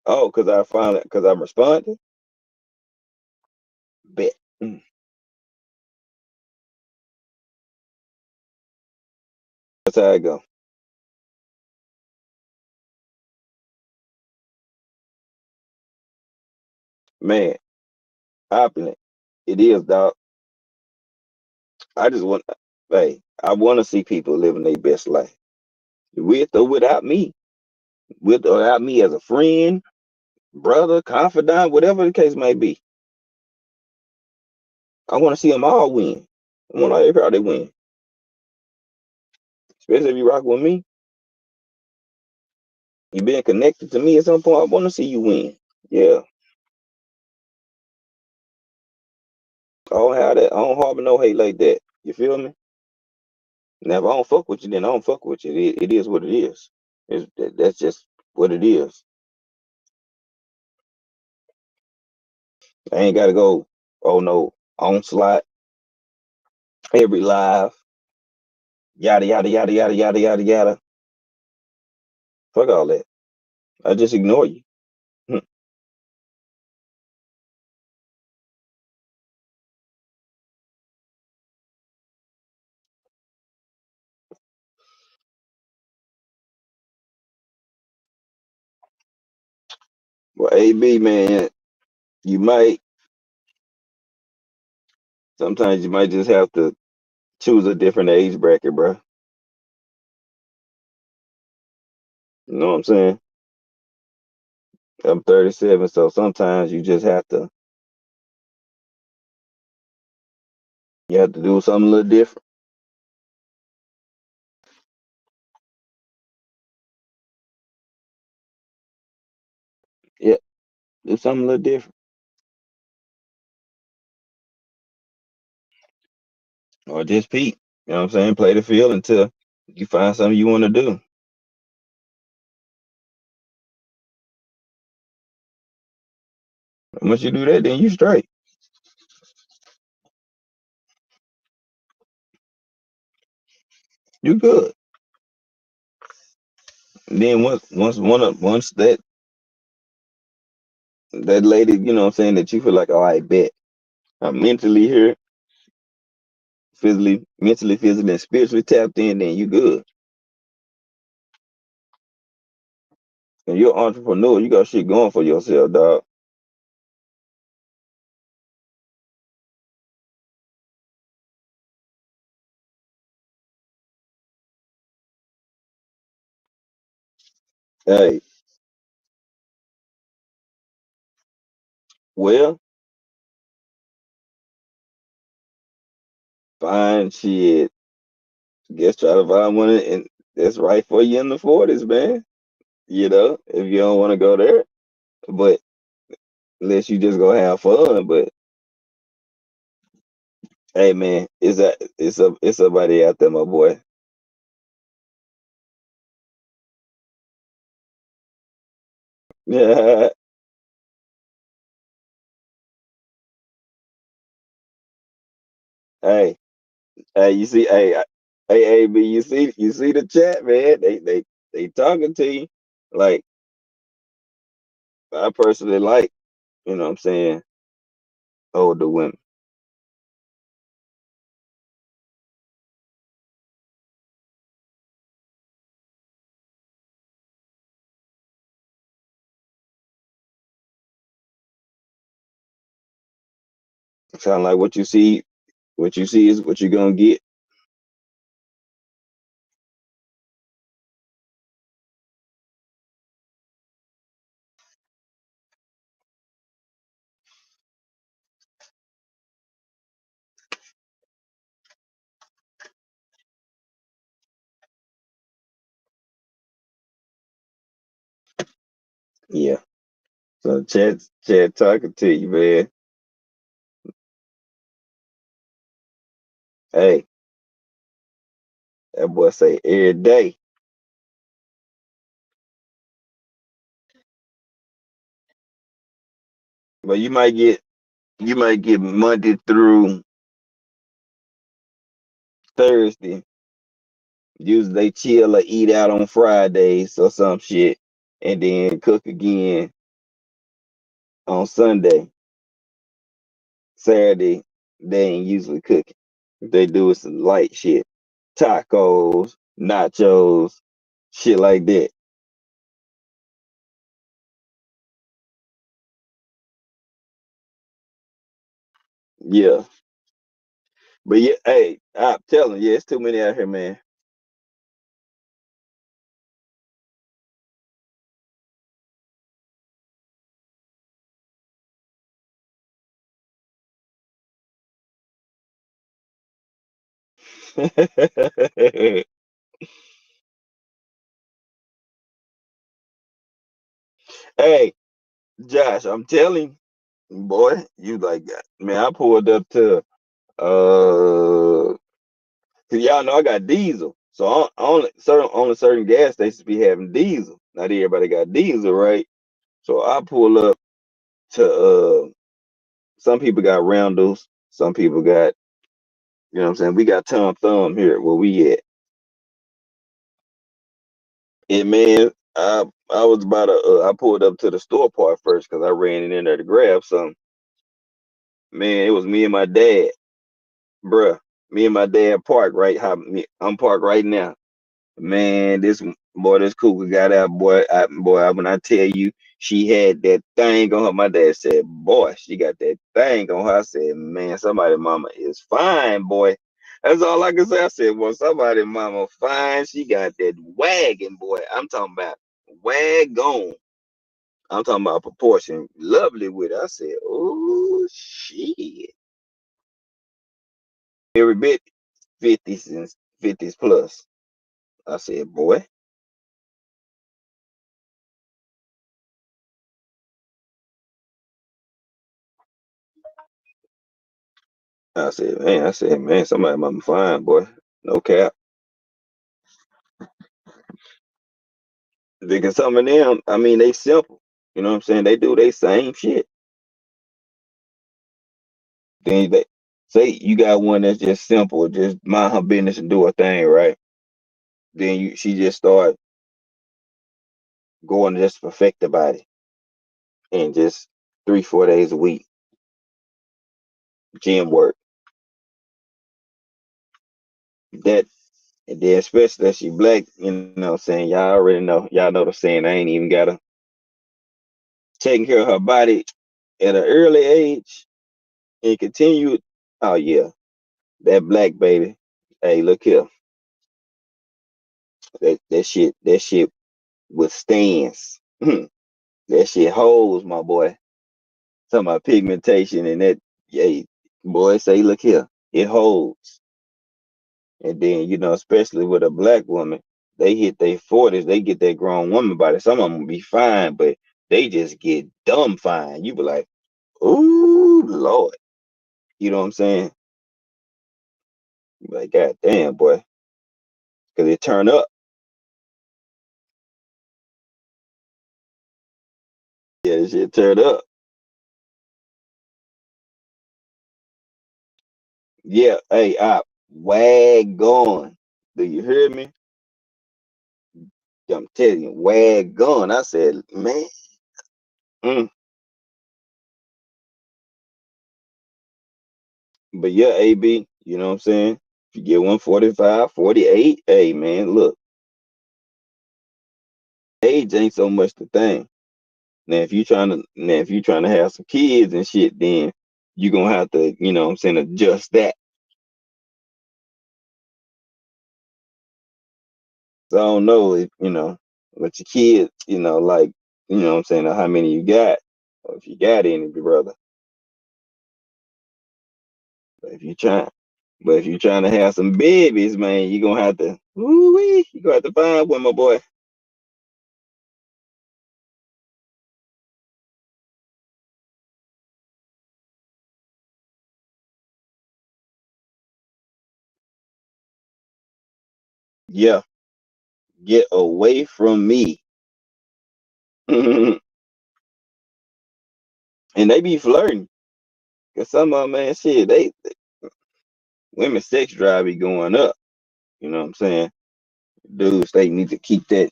Oh, because I'm responding? Bet. That's how I go. Man, opulent. It is, dog. I just want, hey, I want to see people living their best life, with or without me, with or without me as a friend, brother, confidant, whatever the case may be. I want to see them all win. I want everybody to win, especially if you rock with me. You being connected to me at some point. I want to see you win. Yeah, I don't have that. I don't harbor no hate like that. You feel me? Now, if I don't fuck with you, then I don't fuck with you. It is what it is. That's just what it is. I ain't got to go, oh no, on slot, every live, yada, yada, yada, yada, yada, yada, yada. Fuck all that. I just ignore you. Hmm. Well, AB, man, you might, sometimes you might just have to choose a different age bracket, bro. You know what I'm saying? I'm 37, so sometimes you have to do something a little different. Yeah, do something a little different. Or just peep. You know what I'm saying? Play the field until you find something you want to do. And once you do that, then you straight. You good. And then once that lady, you know what I'm saying, that you feel like, oh, I bet I'm mentally here, physically, and spiritually tapped in, then you good. And you're an entrepreneur, you got shit going for yourself, dog. Hey, well, fine shit. Guess try to find one and that's right for you in the 40s, man. You know, if you don't want to go there, but unless you just go have fun. But hey, man, it's somebody out there, my boy. Yeah. Hey, hey, you see, hey, AB, you see the chat, man. They talking to you. Like I personally like, you know what I'm saying, older women. Sound like what you see is what you're gonna get. Yeah. So chat talking to you, man. Hey, that boy say every day. But you might get Monday through Thursday. Usually they chill or eat out on Fridays or some shit, and then cook again on Sunday. Saturday they ain't usually cooking. They do some light shit, tacos, nachos, shit like that. Yeah, But yeah, hey, I'm telling you, it's too many out here, man. Hey, Josh, I'm telling you, boy, you like that. Man, I pulled up to 'cause y'all know I got diesel. So only certain gas stations be having diesel. Not everybody got diesel, right? So I pull up to some people got Randall's, some people got, you know what I'm saying? We got Tom Thumb here where we at. And man, I was about to I pulled up to the store part first because I ran in there to grab something. Man, it was me and my dad, bruh. Me and my dad parked right. I'm parked right now. Man, this cougar got out, boy. When I tell you, she had that thing on her. My dad said, "Boy, she got that thing on her." I said, "Man, somebody mama is fine, boy." That's all I can say. I said, "Well, somebody mama fine. She got that wagon, boy." I'm talking about wagon. I'm talking about proportion. Lovely with it. I said, "Oh shit." Every bit 50s and 50s plus. I said, "Boy." I said, man, somebody mama fine, boy. No cap. Because some of them, I mean, they simple. You know what I'm saying? They do they same shit. Then they say you got one that's just simple, just mind her business and do her thing, right? Then she just start going to just perfect the body and just 3, 4 days a week, gym work. That and then especially that she black, you know what I'm saying? Y'all already know. Y'all know the saying I ain't even gotta taking care of her body at an early age and continue. Oh yeah, that black baby. Hey, look here. That shit withstands. That shit holds, my boy. Talking about pigmentation and that. Hey, boy, say, look here. It holds. And then, especially with a black woman, they hit their 40s, they get that grown woman body. Some of them be fine, but they just get dumb fine. You be like, ooh, Lord. You know what I'm saying? You be like, God damn, boy. Because it turn up. Yeah, this shit turn up. Yeah, hey, wagon. Do you hear me? I'm telling you, wagon. I said, man, mm. But yeah, AB, you know what I'm saying? If you get 145, 48, hey man, look, age ain't so much the thing. Now if you trying to have some kids and shit, then you gonna have to, what I'm saying, adjust that. So I don't know if, with your kids, like, what I'm saying, how many you got, or if you got any, brother. But if you trying, but if you trying to have some babies, man, you gonna have to, woo-wee, you gonna have to find one, my boy. Yeah, get away from me. And they be flirting. Cause some of them, man, shit, women sex drive be going up. You know what I'm saying? Dudes, they need to keep that,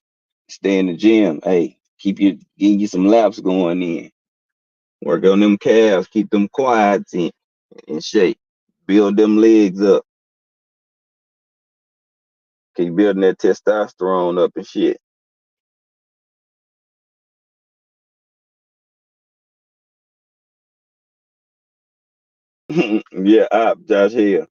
stay in the gym. Hey, getting you some laps going in. Work on them calves, keep them quads in shape. Build them legs up. Keep building that testosterone up and shit. Yeah, Josh Hill.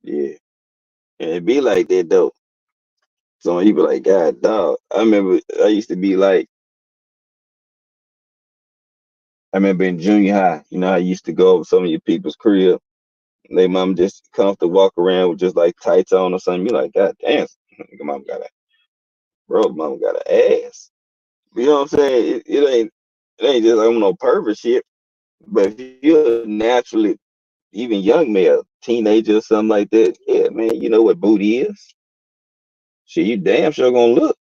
Yeah. And it be like that though. So you be like, God dog. I remember I used to be like, I remember in junior high, you know, I used to go over some of your people's crib. They mom just comfortable walk around with just like tights on or something. You like, God damn, your mom got a bro, mom got an ass. You know what I'm saying? It ain't just like no pervert shit. But if you're naturally even young male, teenager or something like that, yeah, man, you know what booty is. Shit, you damn sure gonna look.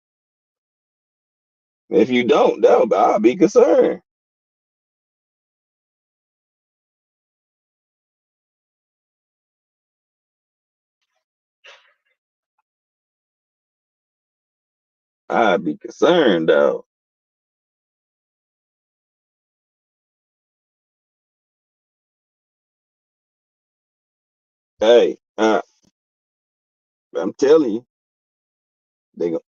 If you don't, I'll be concerned. I'd be concerned, though. Hey, I'm telling you, they go,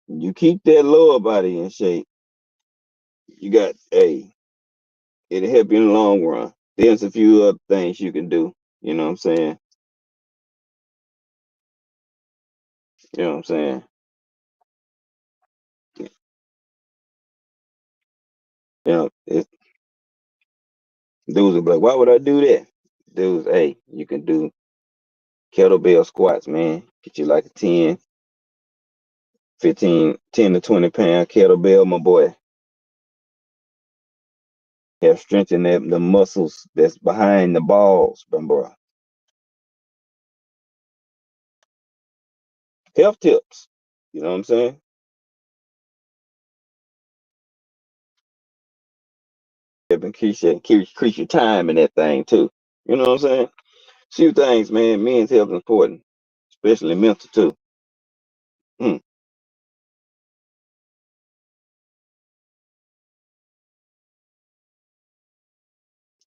you keep that lower body in shape. You got, hey, it'll help you in the long run. There's a few other things you can do. You know what I'm saying? You know what I'm saying? You know, dudes will be like, why would I do that? Dudes, hey, you can do kettlebell squats, man. Get you like a 10, 15, 10 to 20 pound kettlebell, my boy. Have strengthened the muscles that's behind the balls, bro. Health tips. You know what I'm saying? Have increase your time in that thing too. You know what I'm saying? Few things, man. Men's health is important, especially mental too. Mm,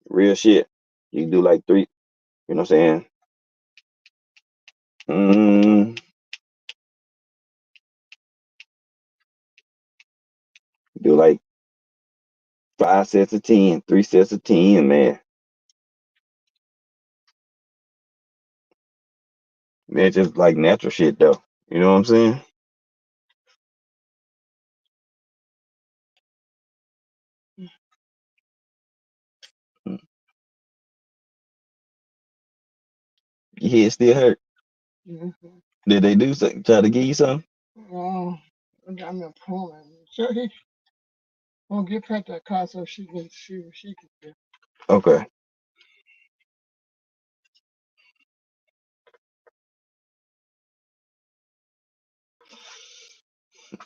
real shit. You can do like three. You know what I'm saying? Mm, do like 5 sets of 10, 3 sets of 10, man. Man, just like natural shit though. You know what I'm saying? Mm. Your head still hurt. Mhm. Did they do something? Try to give you something? Well, I mean, pulling. So he won't get her that car so she can see what she can do. Okay.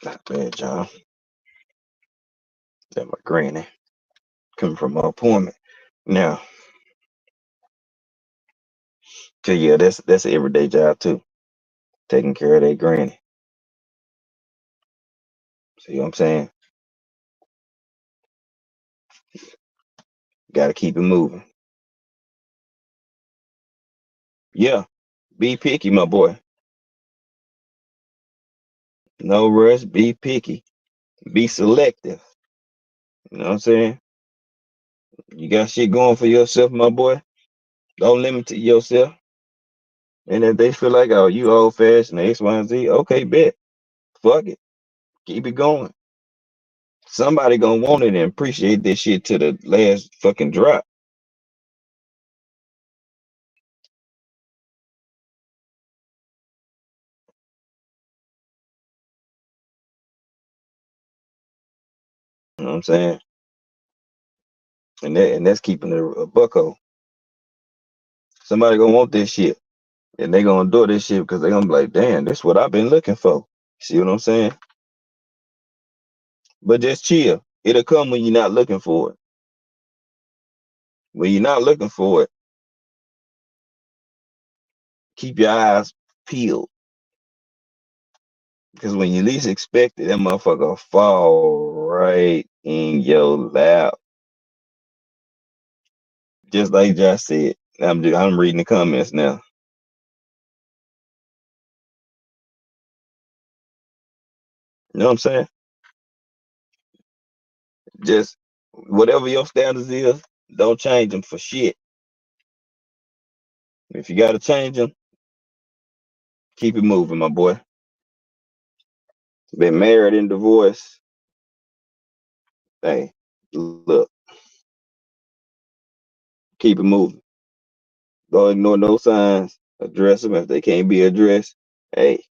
Not bad, John. That my granny coming from my appointment. Now, so yeah, that's an everyday job too. Taking care of that granny. See what I'm saying? Got to keep it moving. Yeah, be picky, my boy. No rush. Be picky. Be selective. You know what I'm saying? You got shit going for yourself, my boy. Don't limit to yourself. And if they feel like, oh, you old fashioned, X, Y, and Z, okay, bet. Fuck it. Keep it going. Somebody gonna want it and appreciate this shit to the last fucking drop. You know what I'm saying? And that's keeping it a bucko. Somebody gonna want this shit. And they gonna do this shit because they gonna be like, damn, this what I've been looking for. See what I'm saying? But just chill. It'll come when you're not looking for it. When you're not looking for it, keep your eyes peeled. Because when you least expect it, that motherfucker fall right in your lap. Just like Josh said. I'm reading the comments now. You know what I'm saying? Just whatever your standards is, don't change them for shit. If you gotta change them, keep it moving, my boy. Been married and divorced. Hey, look, keep it moving. Don't ignore no signs. Address them if they can't be addressed. Hey,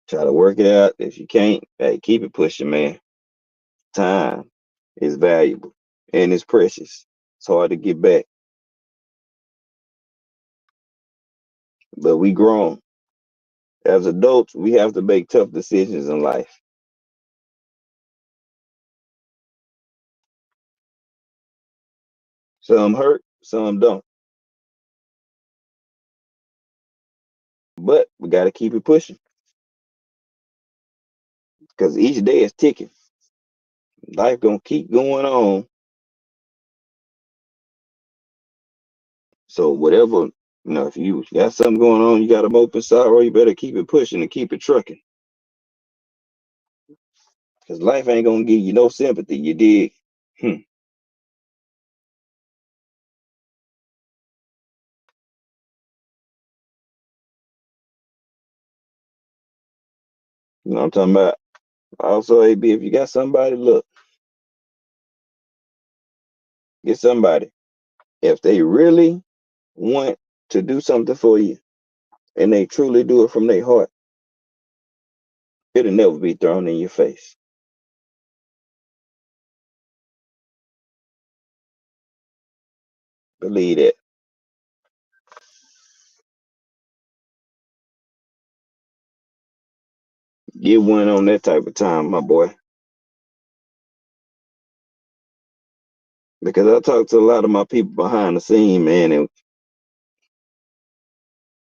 try to work it out. If you can't, hey, keep it pushing, man. Time is valuable and it's precious. It's hard to get back, but we grown. As adults, we have to make tough decisions in life. Some hurt, some don't. But we got to keep it pushing because each day is ticking. Life gonna keep going on. So whatever, if you got something going on, you got a open sorrow, you better keep it pushing and keep it trucking. Because life ain't gonna give you no sympathy. You dig? Hmm. You know what I'm talking about? Also, AB, if you got somebody, look, get somebody. If they really want to do something for you and they truly do it from their heart, it'll never be thrown in your face. Believe that. Get one on that type of time, my boy. Because I talk to a lot of my people behind the scene, man, and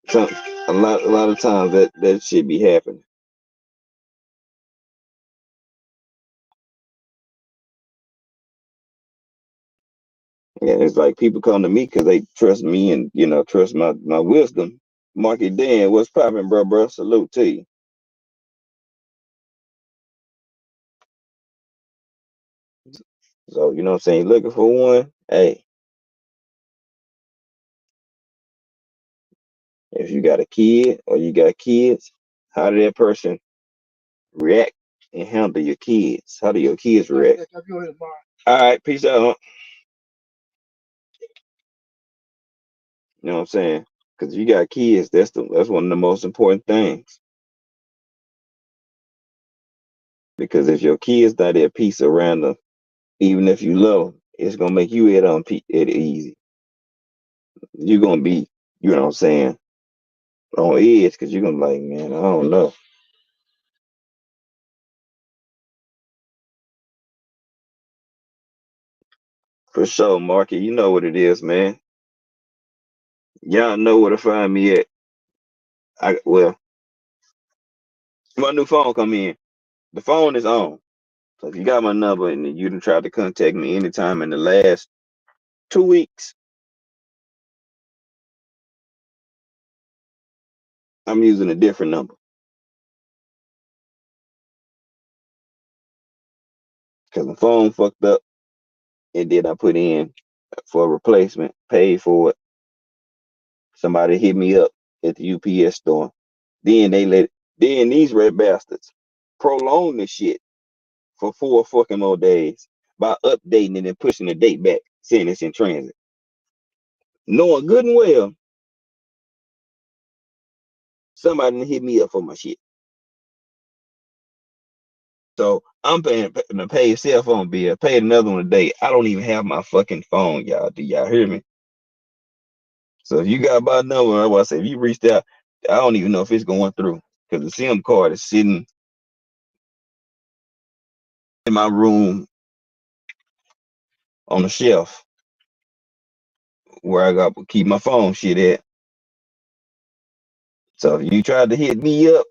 some, a lot of times that shit be happening. And it's like people come to me because they trust me and trust my wisdom. Marky Dan, what's popping, bro? Salute to you. So you know what I'm saying? Looking for one. Hey, if you got a kid or you got kids, how did that person react and handle your kids? How do your kids react? All right, peace out. You know what I'm saying? Because you got kids, that's one of the most important things. Because if your kids not at peace around them, even if you love them, it's gonna make you at easy. You're gonna be, you know what I'm saying, on edge because you're gonna be like, man, I don't know. For sure, Marky, you know what it is, man. Y'all know where to find me at. Well, my new phone come in. The phone is on. So if you got my number and you done tried to contact me anytime in the last 2 weeks, I'm using a different number because the phone fucked up and then I put in for a replacement, paid for it. Somebody hit me up at the UPS store. Then then these red bastards prolong the shit for 4 fucking more days by updating it and pushing the date back, saying it's in transit. Knowing good and well somebody hit me up for my shit. So I'm paying to pay a cell phone bill, paid another one today. I don't even have my fucking phone, y'all. Do y'all hear me? So if you got my number, I was say if you reached out, I don't even know if it's going through because the SIM card is sitting in my room on the shelf where I got to keep my phone shit at. So if you tried to hit me up,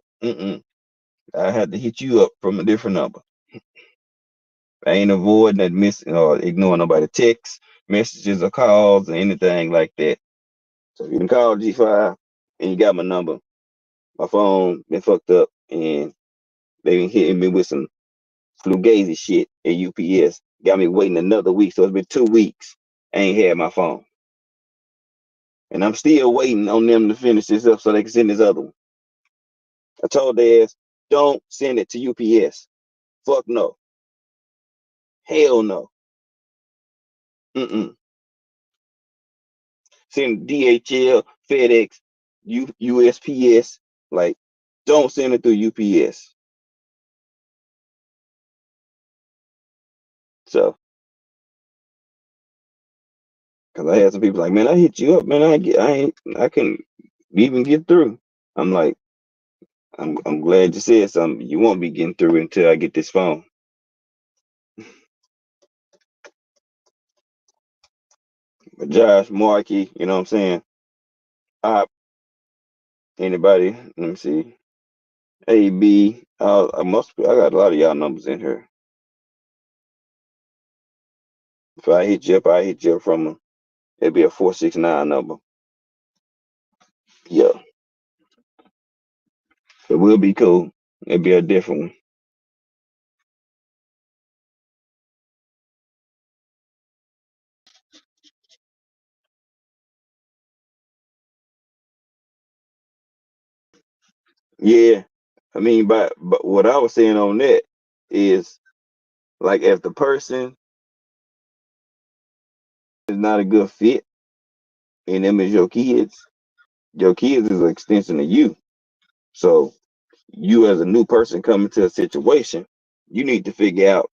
I had to hit you up from a different number. I ain't avoiding that missing or ignoring nobody texts, messages or calls or anything like that. So if you can call G5 and you got my number, my phone been fucked up and they been hitting me with some flugazy shit at UPS. Got me waiting another week, so it's been 2 weeks. I ain't had my phone. And I'm still waiting on them to finish this up so they can send this other one. I told their ass, don't send it to UPS. Fuck no. Hell no. Mm-mm. Send DHL, FedEx, USPS. Like, don't send it through UPS. So, because I had some people like, man, I hit you up, man. I can even get through. I'm like, I'm glad you said something. You won't be getting through until I get this phone. But Josh, Marky, you know what I'm saying? Anybody? Let me see. AB. I got a lot of y'all numbers in here. If I hit you up, I hit you up from a. It'd be a 469 number. Yeah, it will be cool. It'd be a different one. Yeah, I mean, but what I was saying on that is like if the person is not a good fit and them is your kids is an extension of you. So you as a new person coming to a situation, you need to figure out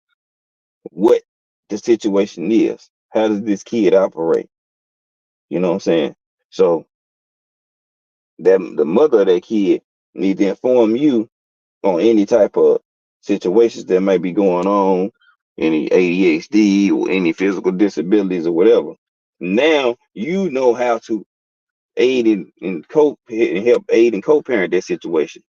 what the situation is. How does this kid operate? You know what I'm saying? So that the mother of that kid need to inform you on any type of situations that might be going on, any ADHD or any physical disabilities or whatever. Now you know how to aid in co and help aid and co-parent that situation.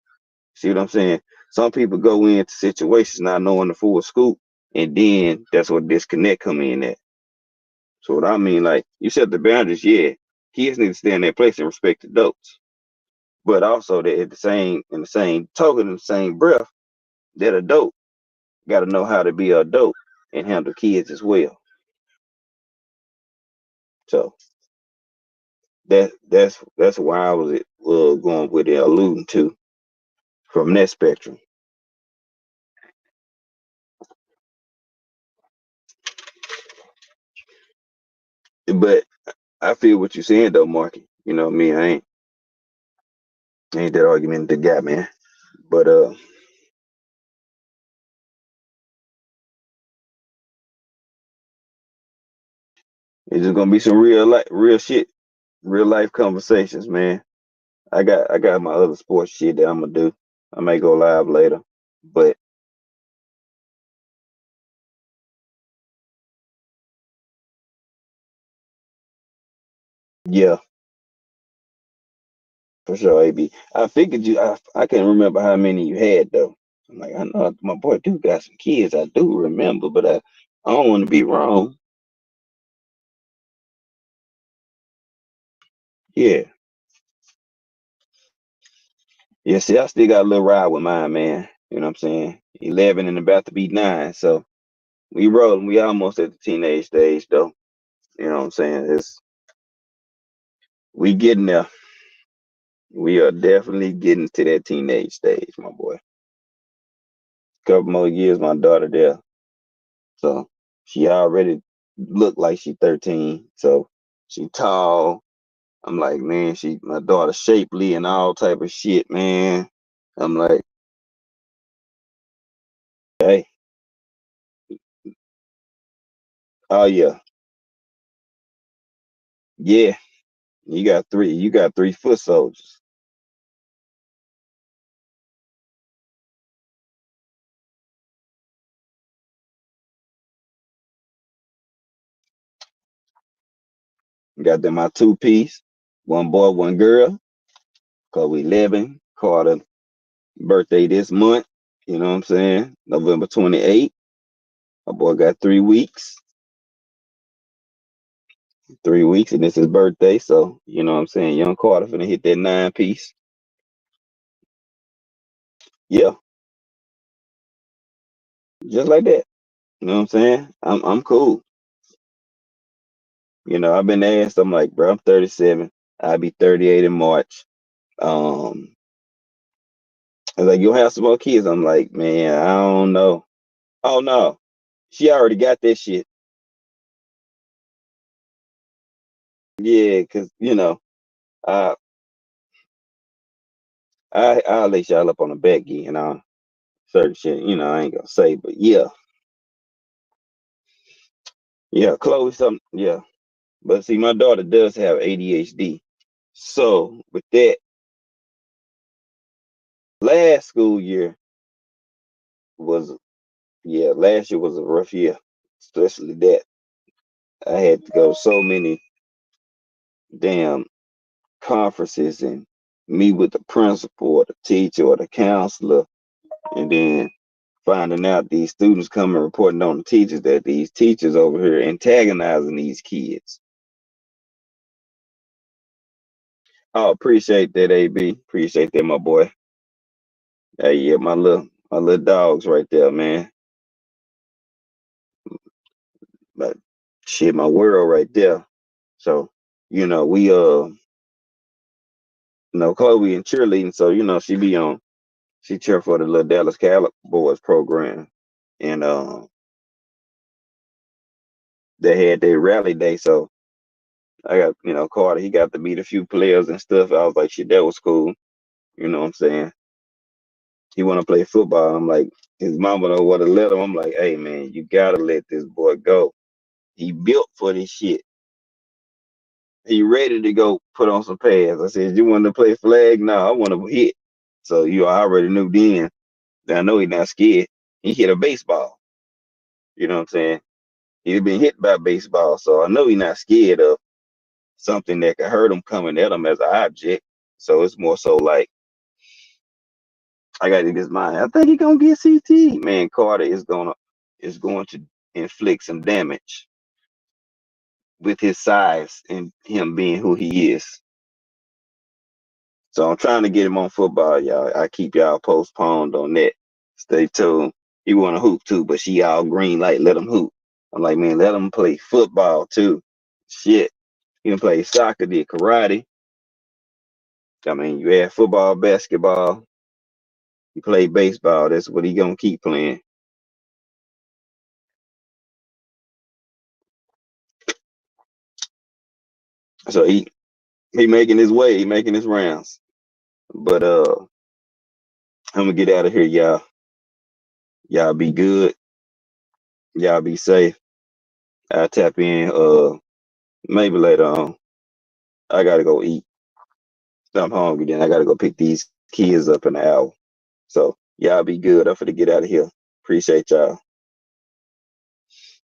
See what I'm saying? Some people go into situations not knowing the full scoop, and then that's where disconnect come in at. So what I mean, like you set the boundaries, yeah. Kids need to stay in their place and respect adults. But also that at the same in the same token, in the same breath, that adult gotta know how to be an adult and handle kids as well. So that's why I was going with it, alluding to from that spectrum. But I feel what you're saying though, Marky. You know me, I ain't that argument the guy, man. But it's just gonna be some real shit, real life conversations, man. I got my other sports shit that I'm gonna do. I may go live later, but yeah, for sure, AB. I figured you. I can't remember how many you had though. I'm like, I know my boy do got some kids. I do remember, but I don't want to be wrong. Yeah, yeah. See, I still got a little ride with mine, man. You know what I'm saying? 11 and about to be 9, so we rolling. We almost at the teenage stage though. You know what I'm saying? We getting there. We are definitely getting to that teenage stage, my boy. Couple more years, my daughter there. So she already looked like she 13. So she tall. I'm like, man, my daughter shapely and all type of shit, man. I'm like, hey, oh yeah, yeah. You got 3 foot soldiers. Got them my 2 piece, one boy, one girl. Cause we 11. Carter birthday this month. You know what I'm saying? November 28th. My boy got 3 weeks. 3 weeks, and it's his birthday. So, you know what I'm saying? Young Carter finna hit that 9 piece. Yeah, just like that. You know what I'm saying? I'm cool. You know, I've been asked, I'm like, bro, I'm 37. I'll be 38 in March. I was like, you'll have some more kids. I'm like, man, I don't know. Oh no, she already got that shit. Yeah, cause I I'll let y'all up on the back end and all certain shit. I ain't gonna say, but yeah, yeah, Chloe, something, yeah. But see, my daughter does have ADHD. So with that, last school year was last year was a rough year, especially that I had to go to so many damn conferences and meet with the principal or the teacher or the counselor, and then finding out these students coming reporting on the teachers that these teachers over here antagonizing these kids. Oh, appreciate that, AB. Appreciate that, my boy. Hey, yeah, my little dogs right there, man. But shit, my world right there. So, we Chloe and cheerleading, so she cheer for the little Dallas Cowboys program. And they had their rally day, so I got, Carter, he got to meet a few players and stuff. I was like, shit, that was cool. You know what I'm saying? He want to play football. I'm like, his mama don't want to let him. I'm like, hey man, you gotta let this boy go. He built for this shit. He ready to go put on some pads. I said, you want to play flag? No, I want to hit. So I already knew then that I know he's not scared. He hit a baseball. You know what I'm saying? He'd been hit by baseball, so I know he's not scared of something that could hurt him coming at him as an object. So it's more so like I got in his mind. I think he gonna get CT. Man, Carter is going to inflict some damage with his size and him being who he is. So I'm trying to get him on football, y'all. I keep y'all postponed on that. Stay tuned. He want to hoop too, but she all green light. Let him hoop. I'm like, man, let him play football too. Shit, he can play soccer, did karate. I mean, you add football, basketball. You play baseball. That's what he gonna keep playing. So he making his way. He making his rounds. But I'm gonna get out of here, y'all. Y'all be good. Y'all be safe. I'll tap in maybe later on. I gotta go eat. I'm hungry then. I gotta go pick these kids up in an hour. So y'all be good. I'm finna get out of here. Appreciate y'all.